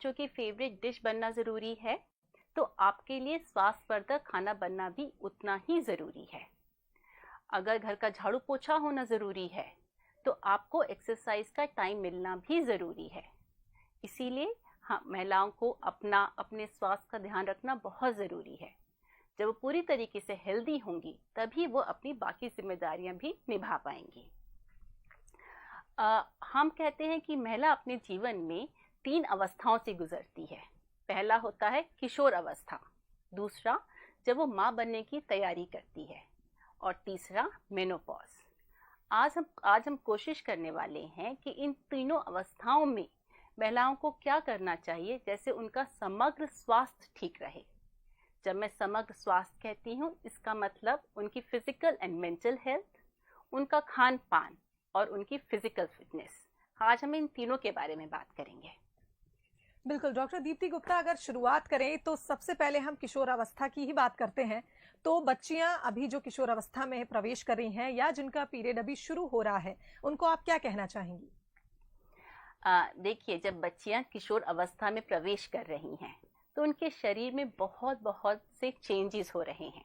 बच्चों की favourite dish बनना ज़रूरी है, तो आपके लिए स्वास्थ्यवर्धक खाना बनना भी उतना ही ज़रूरी है। अगर घर का झाड़ू पोछा होना ज़रूरी है, तो आपको एक्सरसाइज का टाइम मिलना भी ज़रूरी है। इसीलिए हाँ, महिलाओं को अपने स्वास्थ्य का ध्यान रखना बहुत ज़रूरी है। जब वो पूरी तरीके से हेल्दी होंगी, तभी वो अपनी बाकी जिम्मेदारियां भी निभा पाएंगी। हम कहते हैं कि महिला अपने जीवन में 3 अवस्थाओं से गुजरती है। पहला होता है किशोर अवस्था, दूसरा जब वो माँ बनने की तैयारी करती है, और तीसरा मेनोपॉज। आज हम कोशिश करने वाले हैं कि इन तीनों अवस्थाओं में महिलाओं को क्या करना चाहिए, जैसे उनका समग्र स्वास्थ्य ठीक रहे। जब मैं समग्र स्वास्थ्य कहती हूँ, इसका मतलब उनकी फिजिकल एंड मेंटल हेल्थ, उनका खान पान और उनकी फिजिकल फिटनेस। आज हम इन तीनों के बारे में बात करेंगे। बिल्कुल डॉक्टर दीप्ति गुप्ता, अगर शुरुआत करें तो सबसे पहले हम किशोर अवस्था की ही बात करते हैं। तो बच्चियां अभी जो किशोर अवस्था में प्रवेश कर रही हैं या जिनका पीरियड अभी शुरू हो रहा है, उनको आप क्या कहना चाहेंगी? देखिए, जब बच्चियां किशोर अवस्था में प्रवेश कर रही हैं, तो उनके शरीर में बहुत से चेंजेस हो रहे हैं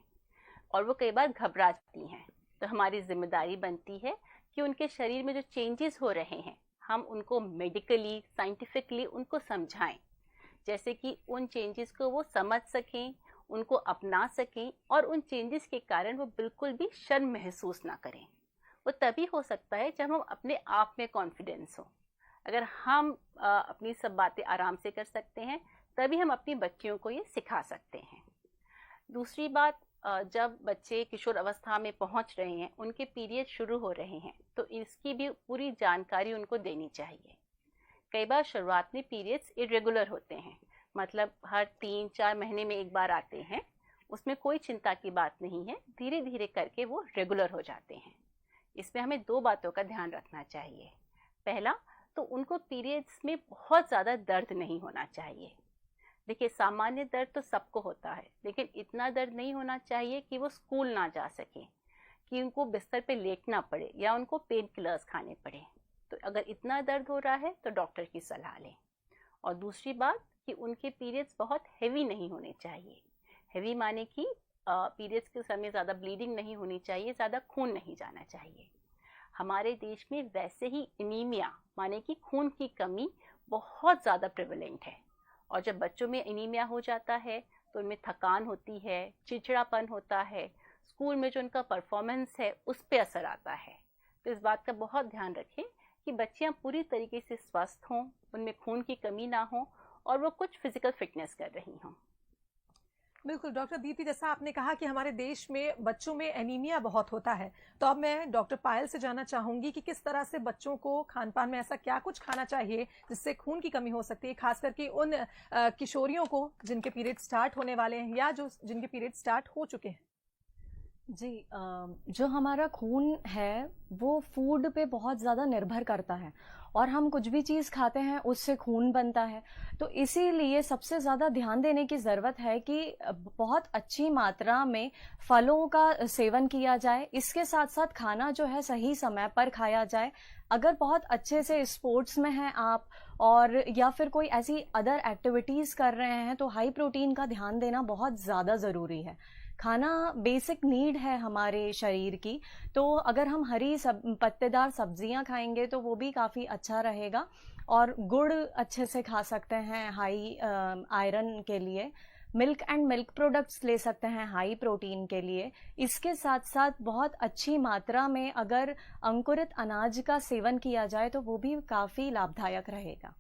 और वो कई बार घबरा जाती हैं। तो हमारी जिम्मेदारी बनती है कि उनके शरीर में जो चेंजेस हो रहे हैं, हम उनको मेडिकली, साइंटिफिकली उनको समझाएं, जैसे कि उन चेंजेस को वो समझ सकें, उनको अपना सकें और उन चेंजेस के कारण वो बिल्कुल भी शर्म महसूस ना करें। वो तभी हो सकता है जब हम अपने आप में कॉन्फिडेंस हो। अगर हम अपनी सब बातें आराम से कर सकते हैं, तभी हम अपनी बच्चियों को ये सिखा सकते हैं। दूसरी बात, जब बच्चे किशोर अवस्था में पहुंच रहे हैं, उनके पीरियड शुरू हो रहे हैं, तो इसकी भी पूरी जानकारी उनको देनी चाहिए। कई बार शुरुआत में पीरियड्स इरेगुलर होते हैं, मतलब हर 3-4 महीने में एक बार आते हैं। उसमें कोई चिंता की बात नहीं है, धीरे धीरे करके वो रेगुलर हो जाते हैं। इसमें हमें 2 बातों का ध्यान रखना चाहिए। पहला, तो उनको पीरियड्स में बहुत ज़्यादा दर्द नहीं होना चाहिए। देखिए, सामान्य दर्द तो सबको होता है, लेकिन इतना दर्द नहीं होना चाहिए कि वो स्कूल ना जा सके, कि उनको बिस्तर पे लेटना पड़े या उनको पेन किलर्स खाने पड़े। तो अगर इतना दर्द हो रहा है तो डॉक्टर की सलाह लें। और दूसरी बात कि उनके पीरियड्स बहुत हैवी नहीं होने चाहिए। हैवी माने कि पीरियड्स के समय ज़्यादा ब्लीडिंग नहीं होनी चाहिए, ज़्यादा खून नहीं जाना चाहिए। हमारे देश में वैसे ही एनीमिया माने कि खून की कमी बहुत ज़्यादा प्रेवलेंट है, और जब बच्चों में एनीमिया हो जाता है तो उनमें थकान होती है, चिड़चिड़ापन होता है, स्कूल में जो उनका परफॉर्मेंस है उस पर असर आता है। तो इस बात का बहुत ध्यान रखें कि बच्चियां पूरी तरीके से स्वस्थ हों, उनमें खून की कमी ना हो और वो कुछ फिजिकल फिटनेस कर रही हों। बिल्कुल डॉक्टर दीप्ति, जैसा आपने कहा कि हमारे देश में बच्चों में एनीमिया बहुत होता है, तो अब मैं डॉक्टर पायल से जानना चाहूंगी कि किस तरह से बच्चों को खान पान में ऐसा क्या कुछ खाना चाहिए जिससे खून की कमी हो सकती है, खास करके उन किशोरियों को जिनके पीरियड स्टार्ट होने वाले हैं या जो जिनके पीरियड स्टार्ट हो चुके हैं। जी, जो हमारा खून है वो फूड पे बहुत ज़्यादा निर्भर करता है, और हम कुछ भी चीज़ खाते हैं उससे खून बनता है। तो इसीलिए सबसे ज़्यादा ध्यान देने की ज़रूरत है कि बहुत अच्छी मात्रा में फलों का सेवन किया जाए। इसके साथ साथ खाना जो है सही समय पर खाया जाए। अगर बहुत अच्छे से स्पोर्ट्स में हैं आप, और या फिर कोई ऐसी अदर एक्टिविटीज़ कर रहे हैं, तो हाई प्रोटीन का ध्यान देना बहुत ज़्यादा ज़रूरी है। खाना बेसिक नीड है हमारे शरीर की, तो अगर हम हरी पत्तेदार सब्जियां खाएंगे तो वो भी काफ़ी अच्छा रहेगा। और गुड़ अच्छे से खा सकते हैं हाई आयरन के लिए। मिल्क एंड मिल्क प्रोडक्ट्स ले सकते हैं हाई प्रोटीन के लिए। इसके साथ साथ बहुत अच्छी मात्रा में अगर अंकुरित अनाज का सेवन किया जाए तो वो भी काफ़ी लाभदायक रहेगा।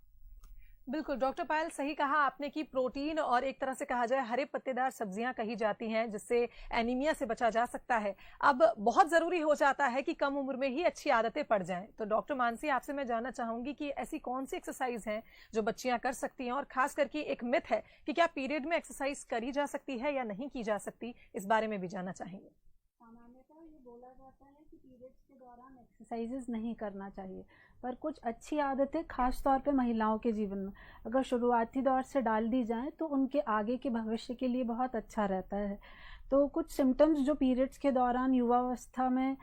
बिल्कुल डॉक्टर पायल, सही कहा आपने कि प्रोटीन और एक तरह से कहा जाए हरे पत्तेदार सब्जियां कही जाती हैं जिससे एनीमिया से बचा जा सकता है। अब बहुत ज़रूरी हो जाता है कि कम उम्र में ही अच्छी आदतें पड़ जाएं। तो डॉक्टर मानसी, आपसे मैं जानना चाहूंगी कि ऐसी कौन सी एक्सरसाइज हैं जो बच्चियां कर सकती हैं, और खास करके एक मिथ है कि क्या पीरियड में एक्सरसाइज करी जा सकती है या नहीं की जा सकती, इस बारे में भी जानना चाहेंगे। सामान्यतः ये बोला जाता है कि पीरियड्स के दौरान एक्सरसाइजेस नहीं करना चाहिए, पर कुछ अच्छी आदतें खास तौर पे महिलाओं के जीवन में अगर शुरुआती दौर से डाल दी जाएं तो उनके आगे के भविष्य के लिए बहुत अच्छा रहता है। तो कुछ सिम्टम्स जो पीरियड्स के दौरान युवावस्था में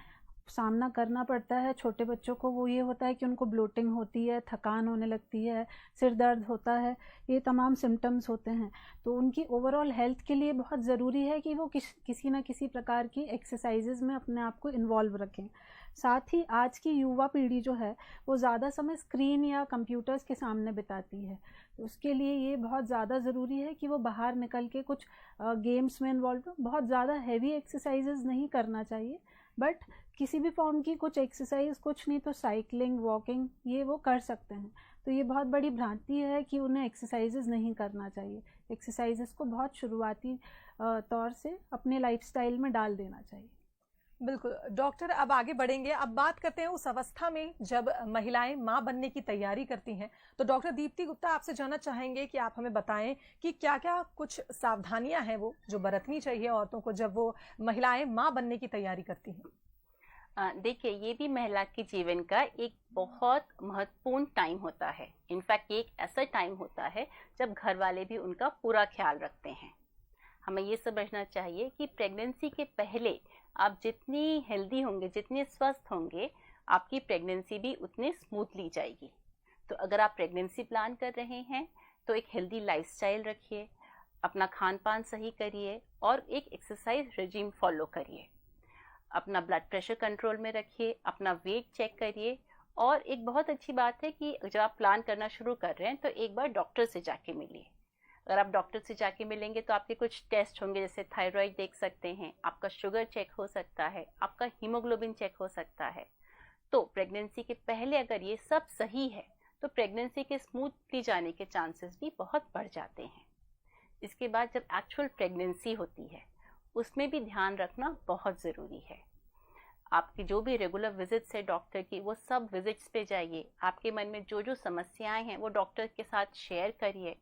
सामना करना पड़ता है छोटे बच्चों को, वो ये होता है कि उनको ब्लोटिंग होती है, थकान होने लगती है, सिर दर्द होता है, ये तमाम सिम्टम्स होते हैं। तो उनकी ओवरऑल हेल्थ के लिए बहुत ज़रूरी है कि वो किसी ना किसी प्रकार की एक्सरसाइजेज में अपने आप को इन्वॉल्व रखें। साथ ही आज की युवा पीढ़ी जो है वो ज़्यादा समय स्क्रीन या कंप्यूटर्स के सामने बिताती है, तो उसके लिए ये बहुत ज़्यादा ज़रूरी है कि वो बाहर निकल के कुछ गेम्स में इन्वॉल्व हो। बहुत ज़्यादा हैवी एक्सरसाइजेज नहीं करना चाहिए, बट किसी भी फॉर्म की कुछ एक्सरसाइज, कुछ नहीं तो साइकिलिंग, वॉकिंग, ये वो कर सकते हैं। तो ये बहुत बड़ी भ्रांति है कि उन्हें एक्सरसाइजेज नहीं करना चाहिए। एक्सरसाइजेज को बहुत शुरुआती तौर से अपने लाइफस्टाइल में डाल देना चाहिए। बिल्कुल डॉक्टर, अब आगे बढ़ेंगे। अब बात करते हैं उस अवस्था में जब महिलाएं मां बनने की तैयारी करती हैं। तो डॉक्टर दीप्ति गुप्ता, आपसे जानना चाहेंगे कि आप हमें बताएं कि क्या क्या कुछ सावधानियां हैं वो जो बरतनी चाहिए औरतों को जब वो महिलाएं मां बनने की तैयारी करती हैं। देखिए, ये भी महिला के जीवन का एक बहुत महत्वपूर्ण टाइम होता है। इनफैक्ट ये एक ऐसा टाइम होता है जब घर वाले भी उनका पूरा ख्याल रखते हैं। हमें ये समझना चाहिए कि प्रेगनेंसी के पहले आप जितनी हेल्दी होंगे, जितने स्वस्थ होंगे, आपकी प्रेगनेंसी भी उतनी स्मूथली जाएगी। तो अगर आप प्रेगनेंसी प्लान कर रहे हैं तो एक हेल्दी लाइफस्टाइल रखिए, अपना खान पान सही करिए और एक एक्सरसाइज रेजिम फॉलो करिए। अपना ब्लड प्रेशर कंट्रोल में रखिए, अपना वेट चेक करिए। और एक बहुत अच्छी बात है कि जब आप प्लान करना शुरू कर रहे हैं तो एक बार डॉक्टर से जाके मिलिए। अगर आप डॉक्टर से जाके मिलेंगे तो आपके कुछ टेस्ट होंगे, जैसे थायराइड देख सकते हैं, आपका शुगर चेक हो सकता है, आपका हीमोग्लोबिन चेक हो सकता है। तो प्रेगनेंसी के पहले अगर ये सब सही है तो प्रेगनेंसी के स्मूथली जाने के चांसेस भी बहुत बढ़ जाते हैं। इसके बाद जब एक्चुअल प्रेगनेंसी होती है उसमें भी ध्यान रखना बहुत ज़रूरी है। आपकी जो भी रेगुलर विजिट्स है डॉक्टर की, वो सब विजिट्स पे जाइए। आपके मन में जो जो समस्याएं हैं वो डॉक्टर के साथ शेयर करिए।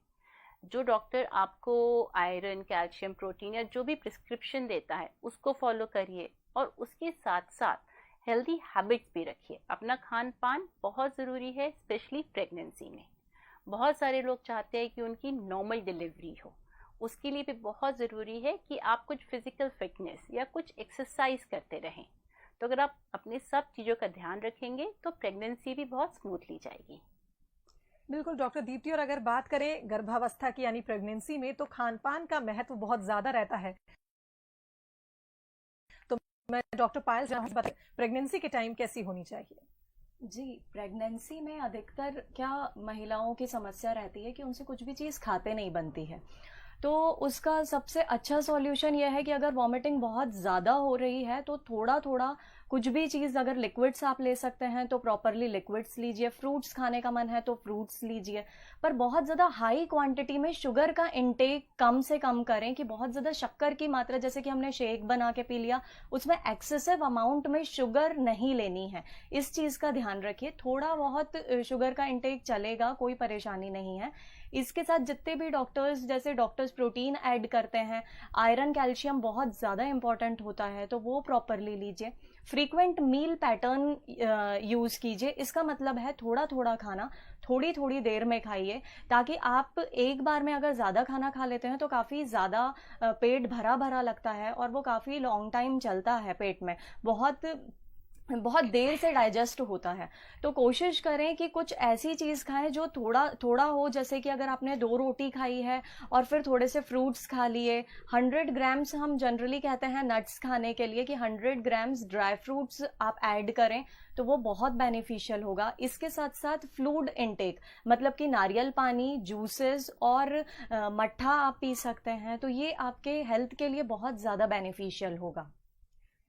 जो डॉक्टर आपको आयरन, कैल्शियम, प्रोटीन या जो भी प्रिस्क्रिप्शन देता है उसको फॉलो करिए। और उसके साथ साथ हेल्दी हैबिट्स भी रखिए। अपना खान पान बहुत ज़रूरी है, स्पेशली प्रेगनेंसी में। बहुत सारे लोग चाहते हैं कि उनकी नॉर्मल डिलीवरी हो, उसके लिए भी बहुत ज़रूरी है कि आप कुछ फिजिकल फिटनेस या कुछ एक्सरसाइज करते रहें। तो अगर आप अपने सब चीज़ों का ध्यान रखेंगे तो प्रेगनेंसी भी बहुत स्मूथली जाएगी। बिल्कुल डॉक्टर दीप्ति, और अगर बात करें गर्भावस्था की यानी प्रेगनेंसी में, तो खान पान का महत्व बहुत ज्यादा रहता है। तो मैं डॉक्टर पायल से प्रेगनेंसी के टाइम कैसी होनी चाहिए? जी, प्रेगनेंसी में अधिकतर क्या महिलाओं की समस्या रहती है कि उनसे कुछ भी चीज़ खाते नहीं बनती है। तो उसका सबसे अच्छा सॉल्यूशन यह है कि अगर वॉमिटिंग बहुत ज़्यादा हो रही है तो थोड़ा थोड़ा कुछ भी चीज़, अगर लिक्विड्स आप ले सकते हैं तो प्रॉपरली लिक्विड्स लीजिए, फ्रूट्स खाने का मन है तो फ्रूट्स लीजिए, पर बहुत ज़्यादा हाई क्वांटिटी में शुगर का इंटेक कम से कम करें कि बहुत ज़्यादा शक्कर की मात्रा, जैसे कि हमने शेक बना के पी लिया, उसमें एक्सेसिव अमाउंट में शुगर नहीं लेनी है। इस चीज़ का ध्यान रखिए। थोड़ा बहुत शुगर का इंटेक चलेगा, कोई परेशानी नहीं है। इसके साथ जितने भी डॉक्टर्स, जैसे डॉक्टर्स प्रोटीन ऐड करते हैं, आयरन कैल्शियम बहुत ज़्यादा इंपॉर्टेंट होता है तो वो प्रॉपरली लीजिए। फ्रीक्वेंट मील पैटर्न यूज़ कीजिए। इसका मतलब है थोड़ा थोड़ा खाना थोड़ी थोड़ी देर में खाइए, ताकि आप एक बार में अगर ज़्यादा खाना खा लेते हैं तो काफ़ी ज़्यादा पेट भरा भरा लगता है और वो काफ़ी लॉन्ग टाइम चलता है, पेट में बहुत देर से डाइजेस्ट होता है। तो कोशिश करें कि कुछ ऐसी चीज़ खाएं जो थोड़ा थोड़ा हो, जैसे कि अगर आपने 2 रोटी खाई है और फिर थोड़े से फ्रूट्स खा लिए। 100 ग्राम्स हम जनरली कहते हैं नट्स खाने के लिए कि 100 ग्राम्स ड्राई फ्रूट्स आप ऐड करें तो वो बहुत बेनिफिशियल होगा। इसके साथ साथ फ्लूइड इनटेक, मतलब कि नारियल पानी, जूसेस और मट्ठा आप पी सकते हैं, तो ये आपके हेल्थ के लिए बहुत ज़्यादा बेनिफिशियल होगा।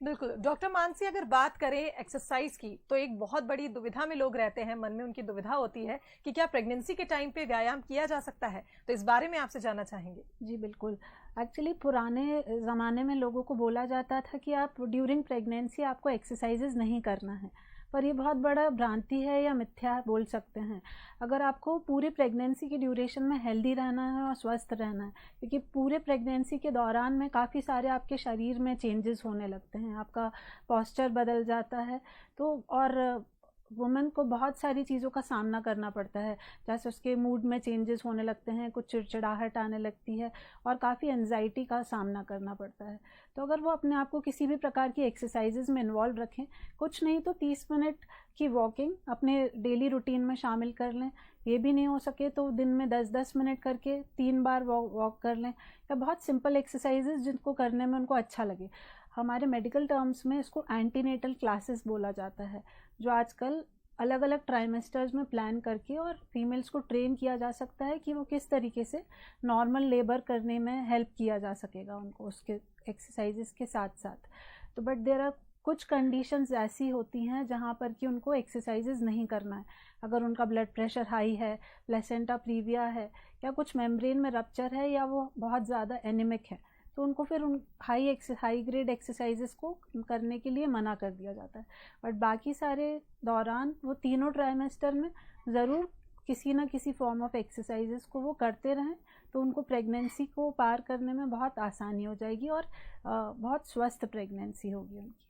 बिल्कुल डॉक्टर मानसी, अगर बात करें एक्सरसाइज की, तो एक बहुत बड़ी दुविधा में लोग रहते हैं, मन में उनकी दुविधा होती है कि क्या प्रेगनेंसी के टाइम पे व्यायाम किया जा सकता है, तो इस बारे में आपसे जानना चाहेंगे। जी बिल्कुल। एक्चुअली पुराने ज़माने में लोगों को बोला जाता था कि आप ड्यूरिंग प्रेगनेंसी आपको एक्सरसाइजेज नहीं करना है, पर ये बहुत बड़ा भ्रांति है या मिथ्या बोल सकते हैं। अगर आपको पूरी प्रेगनेंसी की ड्यूरेशन में हेल्दी रहना है और स्वस्थ रहना है, क्योंकि पूरे प्रेगनेंसी के दौरान में काफ़ी सारे आपके शरीर में चेंजेस होने लगते हैं, आपका पोस्चर बदल जाता है। तो और वुमेन को बहुत सारी चीज़ों का सामना करना पड़ता है, जैसे उसके मूड में चेंजेस होने लगते हैं, कुछ चिड़चिड़ाहट आने लगती है और काफ़ी एंजाइटी का सामना करना पड़ता है। तो अगर वो अपने आप को किसी भी प्रकार की एक्सरसाइजेज में इन्वॉल्व रखें, कुछ नहीं तो 30 मिनट की वॉकिंग अपने डेली रूटीन में शामिल कर लें। ये भी नहीं हो सके तो दिन में 10-10 मिनट करके 3 बार वॉक कर लें, या बहुत सिंपल एक्सरसाइजेज जिनको करने में उनको अच्छा लगे। हमारे मेडिकल टर्म्स में इसको एंटीनेटल क्लासेस बोला जाता है, जो आजकल अलग अलग ट्राइमेस्टर्स में प्लान करके और फीमेल्स को ट्रेन किया जा सकता है कि वो किस तरीके से नॉर्मल लेबर करने में हेल्प किया जा सकेगा उनको उसके एक्सरसाइजेस के साथ साथ। तो बट देयर आर कुछ कंडीशंस ऐसी होती हैं जहाँ पर कि उनको एक्सरसाइजेज नहीं करना है। अगर उनका ब्लड प्रेशर हाई है, प्लेसेंटा प्रीविया है, या कुछ मेम्ब्रेन में रप्चर है, या वो बहुत ज़्यादा एनीमिक है, तो उनको फिर उन हाई ग्रेड एक्सरसाइजेस को करने के लिए मना कर दिया जाता है। बट बाकी सारे दौरान वो तीनों ट्राइमेस्टर में ज़रूर किसी ना किसी फॉर्म ऑफ एक्सरसाइजेस को वो करते रहें, तो उनको प्रेगनेंसी को पार करने में बहुत आसानी हो जाएगी और बहुत स्वस्थ प्रेगनेंसी होगी उनकी।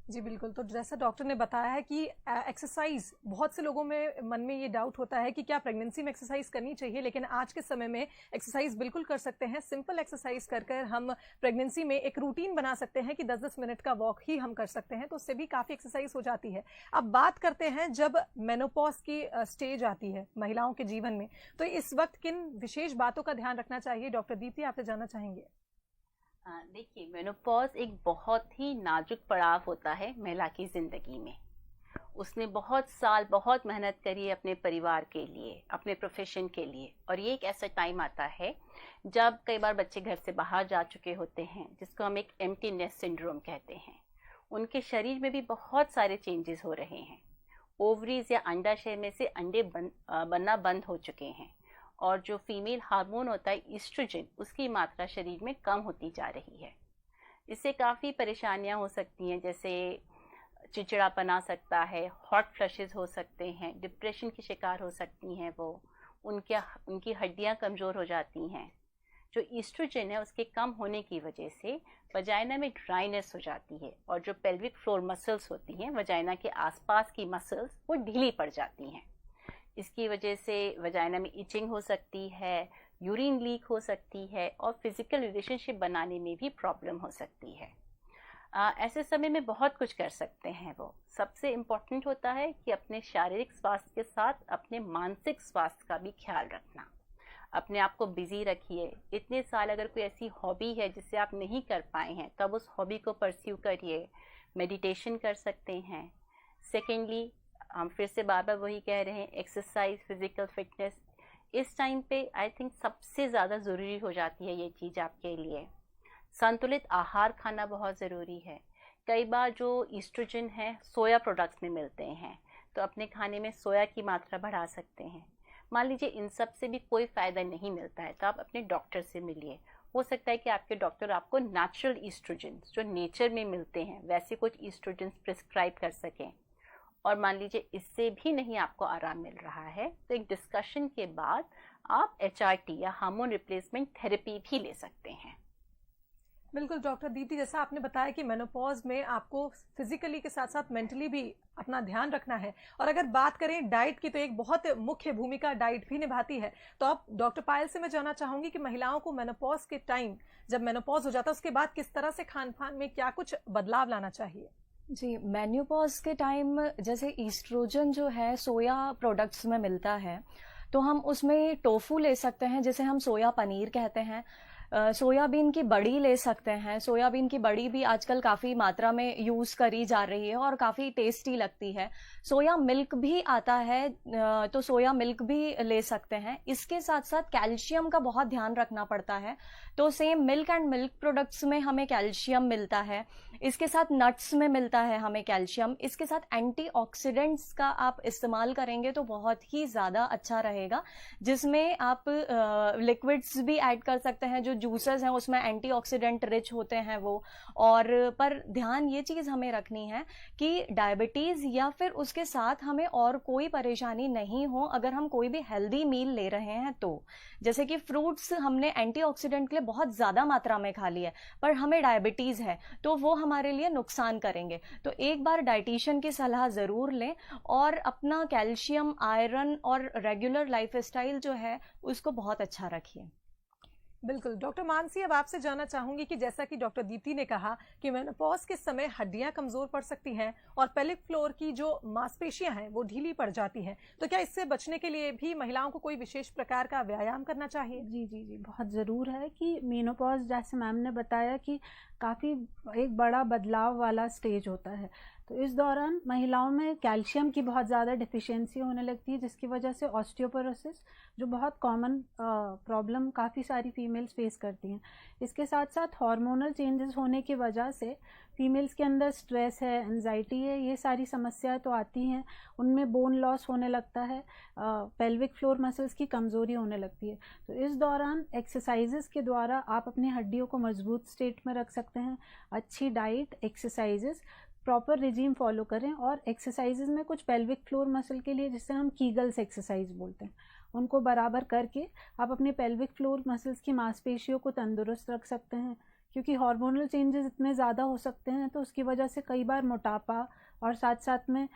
जी बिल्कुल। तो जैसा डॉक्टर ने बताया है कि एक्सरसाइज, बहुत से लोगों में मन में ये डाउट होता है कि क्या प्रेगनेंसी में एक्सरसाइज करनी चाहिए, लेकिन आज के समय में एक्सरसाइज बिल्कुल कर सकते हैं। सिंपल एक्सरसाइज कर कर हम प्रेगनेंसी में एक रूटीन बना सकते हैं कि 10-10 मिनट का वॉक ही हम कर सकते हैं, तो उससे भी काफ़ी एक्सरसाइज हो जाती है। अब बात करते हैं जब मेनोपॉज की स्टेज आती है महिलाओं के जीवन में, तो इस वक्त किन विशेष बातों का ध्यान रखना चाहिए? डॉक्टर दीप्ति, आपसे जानना चाहेंगे। देखिए, मेनोपॉज एक बहुत ही नाजुक पड़ाव होता है महिला की ज़िंदगी में। उसने बहुत साल बहुत मेहनत करी है अपने परिवार के लिए, अपने प्रोफेशन के लिए, और ये एक ऐसा टाइम आता है जब कई बार बच्चे घर से बाहर जा चुके होते हैं, जिसको हम एक एम्प्टी नेस्ट सिंड्रोम कहते हैं। उनके शरीर में भी बहुत सारे चेंजेस हो रहे हैं। ओवरीज या अंडाशय में से अंडे बनना बंद हो चुके हैं, और जो फीमेल हार्मोन होता है ईस्ट्रोजन, उसकी मात्रा शरीर में कम होती जा रही है। इससे काफ़ी परेशानियां हो सकती हैं, जैसे चिड़चिड़ापन आ सकता है, हॉट फ्लशेस हो सकते हैं, डिप्रेशन की शिकार हो सकती हैं वो, उनकी हड्डियां कमज़ोर हो जाती हैं। जो ईस्ट्रोजन है उसके कम होने की वजह से वजाइना में ड्राइनेस हो जाती है, और जो पेल्विक फ्लोर मसल्स होती हैं, वजाइना के आसपास की मसल्स, वो ढीली पड़ जाती हैं। इसकी वजह से वजाइना में इचिंग हो सकती है, यूरिन लीक हो सकती है, और फिजिकल रिलेशनशिप बनाने में भी प्रॉब्लम हो सकती है। ऐसे समय में बहुत कुछ कर सकते हैं वो। सबसे इम्पोर्टेंट होता है कि अपने शारीरिक स्वास्थ्य के साथ अपने मानसिक स्वास्थ्य का भी ख्याल रखना। अपने आप को बिजी रखिए। इतने साल अगर कोई ऐसी हॉबी है जिससे आप नहीं कर पाए हैं, तब उस हॉबी को परस्यू करिए। मेडिटेशन कर सकते हैं। सेकेंडली, हम फिर से बार बार वही कह रहे हैं, एक्सरसाइज, फिजिकल फिटनेस इस टाइम पे आई थिंक सबसे ज़्यादा ज़रूरी हो जाती है ये चीज़ आपके लिए। संतुलित आहार खाना बहुत ज़रूरी है। कई बार जो ईस्ट्रोजन है सोया प्रोडक्ट्स में मिलते हैं, तो अपने खाने में सोया की मात्रा बढ़ा सकते हैं। मान लीजिए इन सब से भी कोई फ़ायदा नहीं मिलता है, तो आप अपने डॉक्टर से मिलिए। हो सकता है कि आपके डॉक्टर आपको नेचुरल ईस्ट्रोजन जो नेचर में मिलते हैं वैसे कुछ ईस्ट्रोजन प्रिस्क्राइब कर सकें। और मान लीजिए इससे भी नहीं आपको आराम मिल रहा है, तो एक डिस्कशन के बाद आप HRT या हार्मोन रिप्लेसमेंट थेरेपी भी ले सकते हैं। बिल्कुल डॉक्टर दीप्ति, जैसा आपने बताया कि मेनोपॉज में आपको फिजिकली के साथ साथ मेंटली भी अपना ध्यान रखना है, और अगर बात करें डाइट की, तो एक बहुत मुख्य भूमिका डाइट भी निभाती है। तो अब डॉक्टर पायल से मैं जानना चाहूंगी कि महिलाओं को मेनोपॉज के टाइम, जब मेनोपॉज हो जाता है उसके बाद किस तरह से खान पान में क्या कुछ बदलाव लाना चाहिए? जी, मेन्यूपॉज के टाइम जैसे ईस्ट्रोजन जो है सोया प्रोडक्ट्स में मिलता है, तो हम उसमें टोफू ले सकते हैं, जिसे हम सोया पनीर कहते हैं। सोयाबीन की बड़ी ले सकते हैं। सोयाबीन की बड़ी भी आजकल काफ़ी मात्रा में यूज़ करी जा रही है और काफ़ी टेस्टी लगती है। सोया मिल्क भी आता है, तो सोया मिल्क भी ले सकते हैं। इसके साथ साथ कैल्शियम का बहुत ध्यान रखना पड़ता है, तो same milk and milk products में हमें कैल्शियम मिलता है। इसके साथ नट्स में मिलता है हमें कैल्शियम। इसके साथ एंटीऑक्सीडेंट्स का आप इस्तेमाल करेंगे तो बहुत ही ज़्यादा अच्छा रहेगा, जिसमें आप लिक्विड्स भी ऐड कर सकते हैं जो जूसेस हैं उसमें एंटीऑक्सीडेंट रिच होते हैं वो। और पर ध्यान ये चीज़ हमें रखनी है कि डायबिटीज़ या फिर उसके साथ हमें और कोई परेशानी नहीं हो अगर हम कोई भी हेल्दी मील ले रहे हैं तो। जैसे कि फ्रूट्स हमने एंटीऑक्सीडेंट के लिए बहुत ज़्यादा मात्रा में खा लिया पर हमें डायबिटीज़ है तो वो हमारे लिए नुकसान करेंगे। तो एक बार डाइटिशियन की सलाह ज़रूर लें और अपना कैल्शियम, आयरन और रेगुलर लाइफस्टाइल जो है उसको बहुत अच्छा रखिए। बिल्कुल डॉक्टर मानसी, अब आपसे जानना चाहूंगी कि जैसा कि डॉक्टर दीप्ति ने कहा कि मेनोपॉज के समय हड्डियां कमजोर पड़ सकती हैं और पेल्विक फ्लोर की जो मांसपेशियां हैं वो ढीली पड़ जाती हैं, तो क्या इससे बचने के लिए भी महिलाओं को कोई विशेष प्रकार का व्यायाम करना चाहिए? जी जी जी, बहुत ज़रूर है कि मेनोपॉज, जैसे मैम ने बताया कि काफ़ी एक बड़ा बदलाव वाला स्टेज होता है, तो इस दौरान महिलाओं में कैल्शियम की बहुत ज़्यादा डिफिशियंसी होने लगती है, जिसकी वजह से ऑस्टियोपोरोसिस, जो बहुत कॉमन प्रॉब्लम काफ़ी सारी फीमेल्स फेस करती हैं। इसके साथ साथ हार्मोनल चेंजेस होने की वजह से फीमेल्स के अंदर स्ट्रेस है, एंजाइटी है, ये सारी समस्याएं तो आती हैं। उनमें बोन लॉस होने लगता है, पेल्विक फ्लोर मसल्स की कमज़ोरी होने लगती है। तो इस दौरान एक्सरसाइजेस के द्वारा आप अपनी हड्डियों को मजबूत स्टेट में रख सकते हैं। अच्छी diet, exercises, proper regime follow करें, और एक्सरसाइजेज में कुछ पेल्विक फ्लोर मसल के लिए जिसे हम कीगल्स एक्सरसाइज बोलते हैं, उनको बराबर करके आप अपने पेल्विक फ्लोर मसल्स की मांसपेशियों को तंदुरुस्त रख सकते हैं। क्योंकि हार्मोनल चेंजेस इतने ज़्यादा हो सकते हैं तो उसकी वजह से कई बार मोटापा और साथ साथ में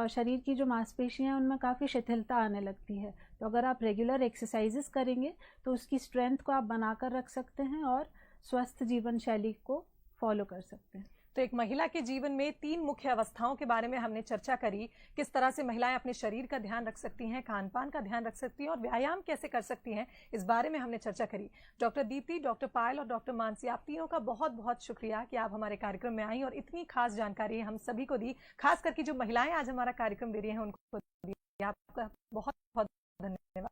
शरीर की जो मांसपेशियां हैं उनमें काफ़ी शिथिलता आने लगती है। तो अगर आप रेगुलर एक्सरसाइजेस करेंगे तो उसकी स्ट्रेंथ को आप बनाकर रख सकते हैं और स्वस्थ जीवन शैली को फॉलो कर सकते हैं। तो एक महिला के जीवन में 3 मुख्य अवस्थाओं के बारे में हमने चर्चा करी, किस तरह से महिलाएं अपने शरीर का ध्यान रख सकती हैं, खान पान का ध्यान रख सकती हैं और व्यायाम कैसे कर सकती हैं, इस बारे में हमने चर्चा करी। डॉक्टर दीप्ति, डॉक्टर पायल और डॉक्टर मानसी, आप तीनों का बहुत बहुत शुक्रिया कि आप हमारे कार्यक्रम में आई और इतनी खास जानकारी हम सभी को दी, खास करके जो महिलाएं आज हमारा कार्यक्रम दे रही हैं उनको दी। आपका बहुत बहुत धन्यवाद।